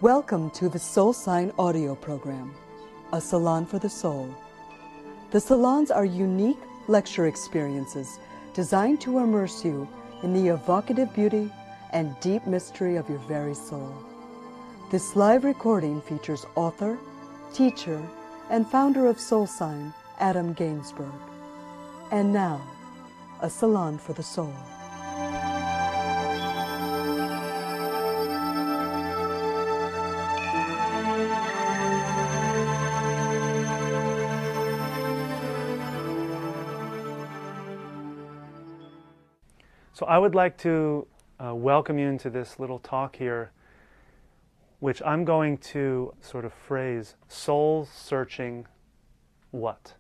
Welcome to the Soulsign audio program, a salon for the soul. The salons are unique lecture experiences designed to immerse you in the evocative beauty and deep mystery of your very soul. This live recording features author, teacher, and founder of Soulsign, Adam Gainsburg. And now, a salon for the soul. So I would like to welcome you into this little talk here, which I'm going to sort of phrase, soul searching what?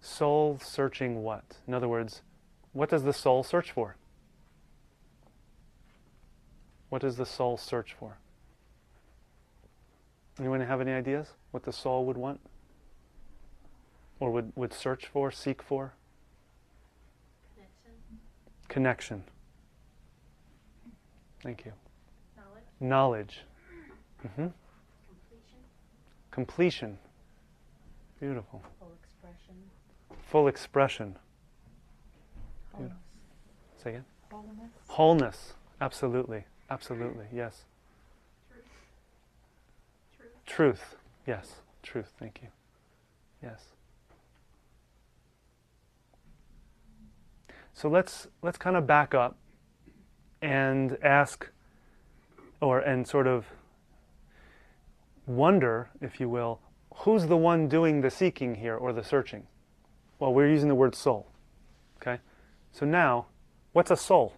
Soul searching what? In other words, what does the soul search for? What does the soul search for? Anyone have any ideas what the soul would want? Or would search for, seek for? Connection. Thank you. Knowledge. Mm-hmm. Completion. Beautiful. Full expression. Full expression. Wholeness. Say again. Wholeness. Wholeness. Absolutely. Absolutely. Yes. Truth. Yes. Truth. Thank you. Yes. So let's kind of back up and ask, and sort of wonder, if you will, who's the one doing the seeking here or the searching? Well, we're using the word soul. Okay? So now, what's a soul?